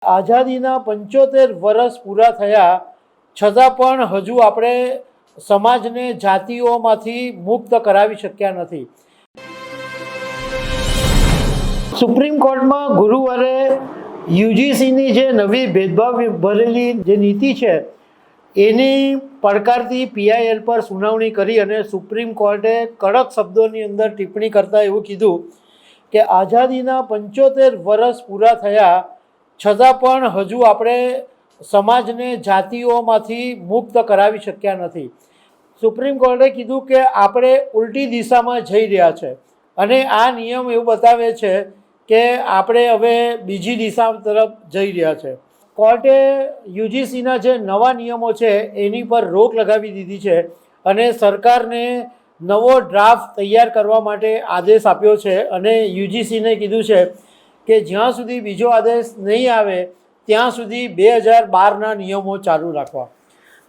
આઝાદીના 75 વર્ષ પૂરા થયા છતાં પણ હજુ આપણે સમાજને જાતિઓમાંથી મુક્ત કરાવી શક્યા નથી. સુપ્રીમ કોર્ટમાં ગુરુવારે યુજીસીની જે નવી ભેદભાવ ભરેલી જે નીતિ છે એની પડકારથી પીઆઈએલ પર સુનાવણી કરી અને સુપ્રીમ કોર્ટે કડક શબ્દોની અંદર ટિપ્પણી કરતાં એવું કીધું કે આઝાદીના 75 વર્ષ પૂરા થયા છતાં પણ હજુ આપણે સમાજને જાતિઓમાંથી મુક્ત કરાવી શક્યા નથી. સુપ્રીમ કોર્ટે કીધું કે આપણે ઉલટી દિશામાં જઈ રહ્યા છે અને આ નિયમ એવું બતાવે છે કે આપણે હવે બીજી દિશા તરફ જઈ રહ્યા છે. કોર્ટે યુજીસીના જે નવા નિયમો છે એની પર રોક લગાવી દીધી છે અને સરકારને નવો ડ્રાફ્ટ તૈયાર કરવા માટે આદેશ આપ્યો છે અને યુજીસીને કીધું છે કે જ્યાં સુધી બીજો આદેશ નહીં આવે ત્યાં સુધી 2012ના નિયમો ચાલુ રાખવા.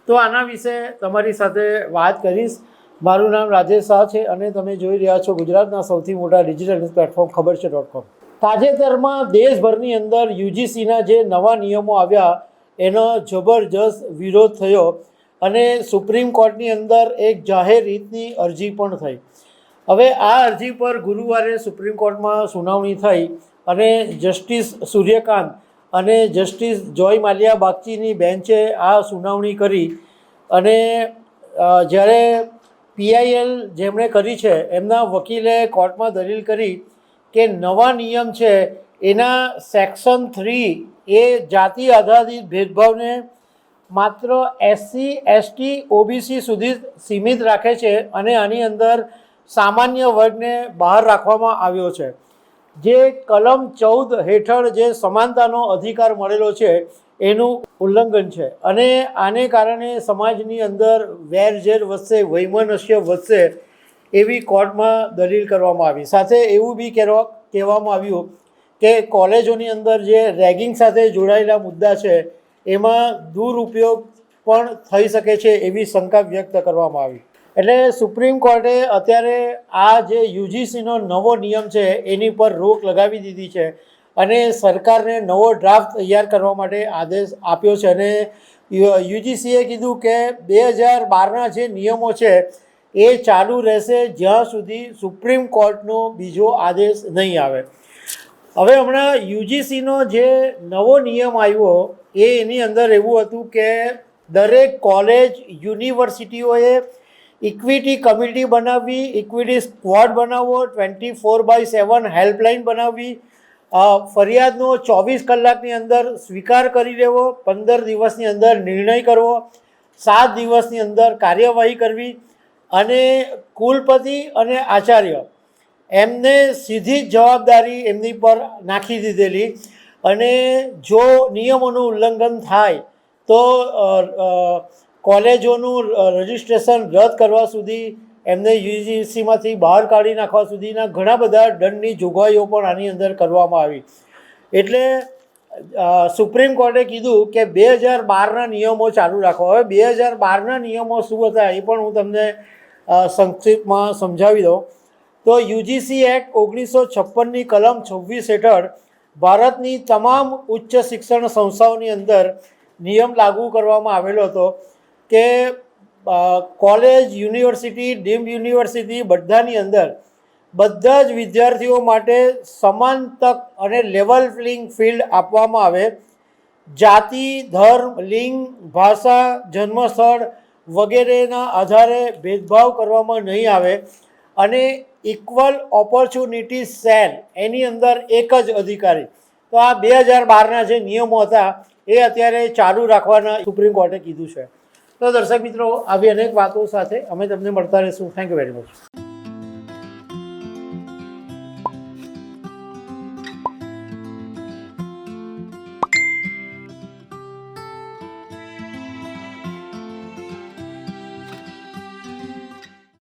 તો આના વિશે તમારી સાથે વાત કરીશ. મારું નામ રાજેશ શાહ છે અને તમે જોઈ રહ્યા છો ગુજરાતના સૌથી મોટા ડિજિટલ ન્યૂઝ પ્લેટફોર્મ ખબર છે.com. તાજેતરમાં દેશભરની અંદર યુજીસીના જે નવા નિયમો આવ્યા એનો જબરજસ્ત વિરોધ થયો અને સુપ્રીમ કોર્ટની અંદર એક જાહેર હિતની અરજી પણ થઈ. હવે આ અરજી પર ગુરુવારે સુપ્રીમ કોર્ટમાં સુનાવણી થઈ અને જસ્ટિસ સૂર્યકાંત અને જસ્ટિસ જોય માલ્યા બાગચીની બેન્ચે આ સુનાવણી કરી અને જ્યારે પીઆઈએલ જેમણે કરી છે એમના વકીલે કોર્ટમાં દલીલ કરી કે નવા નિયમ છે એના સેક્શન 3 એ જાતિ આધારિત ભેદભાવને માત્ર એસસી એસટી ઓબીસી સુધી સીમિત રાખે છે અને આની અંદર સામાન્ય વર્ગને બહાર રાખવામાં આવ્યો છે. જે કલમ 14 હેઠળ જે સમાનતાનો અધિકાર મળેલો છે એનું ઉલ્લંઘન છે અને આને કારણે સમાજની અંદર વેરઝેર વધશે, વૈમનસ્ય વધશે એવી કોર્ટમાં દલીલ કરવામાં આવી. સાથે એવું બી કહેવામાં આવ્યું કે કોલેજોની અંદર જે રેગિંગ સાથે જોડાયેલા મુદ્દા છે એમાં દુરુપયોગ પણ થઈ શકે છે એવી શંકા વ્યક્ત કરવામાં આવી. એટલે સુપ્રીમ કોર્ટે અત્યારે આ જે યુજીસીનો નવો નિયમ છે એની પર રોક લગાવી દીધી છે અને સરકારને નવો ડ્રાફ્ટ તૈયાર કરવા માટે આદેશ આપ્યો છે અને યુજીસીએ કીધું કે 2012ના જે નિયમો છે એ ચાલુ રહેશે જ્યાં સુધી સુપ્રીમ કોર્ટનો બીજો આદેશ નહીં આવે. હવે હમણાં યુજીસીનો જે નવો નિયમ આવ્યો એની અંદર એવું હતું કે દરેક કોલેજ યુનિવર્સિટીઓએ ઇક્વિટી કમિટી બનાવવી, ઇક્વિટી સ્ક્વોડ બનાવવો, 24/7 હેલ્પલાઇન બનાવવી, ફરિયાદનો 24 કલાકની અંદર સ્વીકાર કરી લેવો, 15 દિવસની અંદર નિર્ણય કરવો, 7 દિવસની અંદર કાર્યવાહી કરવી અને કુલપતિ અને આચાર્ય એમને સીધી જ જવાબદારી એમની પર નાખી દીધેલી અને જો નિયમોનું ઉલ્લંઘન થાય તો કોલેજોનું રજિસ્ટ્રેશન રદ કરવા સુધી એમને યુજીસીમાંથી બહાર કાઢી નાખવા સુધીના ઘણા બધા દંડની જોગવાઈઓ પણ આની અંદર કરવામાં આવી. એટલે સુપ્રીમ કોર્ટે કીધું કે 2012ના નિયમો ચાલુ રાખો. હવે 2012ના નિયમો શું હતા એ પણ હું તમને સંક્ષિપ્તમાં સમજાવી દઉં. તો યુજીસી એક્ટ 1956ની કલમ 26 હેઠળ ભારતની તમામ ઉચ્ચ શિક્ષણ સંસ્થાઓની અંદર નિયમ લાગુ કરવામાં આવેલો હતો કે કોલેજ, યુનિવર્સિટી, ડીમ્ડ યુનિવર્સિટી બધાની અંદર બધા જ વિદ્યાર્થીઓ માટે સમાન તક અને લેવલ પ્લેઇંગ ફિલ્ડ આપવામાં આવે. જાતિ, ધર્મ, લિંગ, ભાષા, જન્મસ્થળ વગેરેના આધારે ભેદભાવ કરવામાં નહીં આવે અને ઇક્વલ ઓપોર્ચ્યુનિટી સેલ એની અંદર એક જ અધિકારી. તો આ 2012ના જે નિયમો હતા એ અત્યારે ચાલુ રાખવાના સુપ્રીમ કોર્ટે કીધું છે. તો દર્શક મિત્રો આવી અનેક વાતો સાથે અમે તમને મળતા રહીશું. Thank you very much.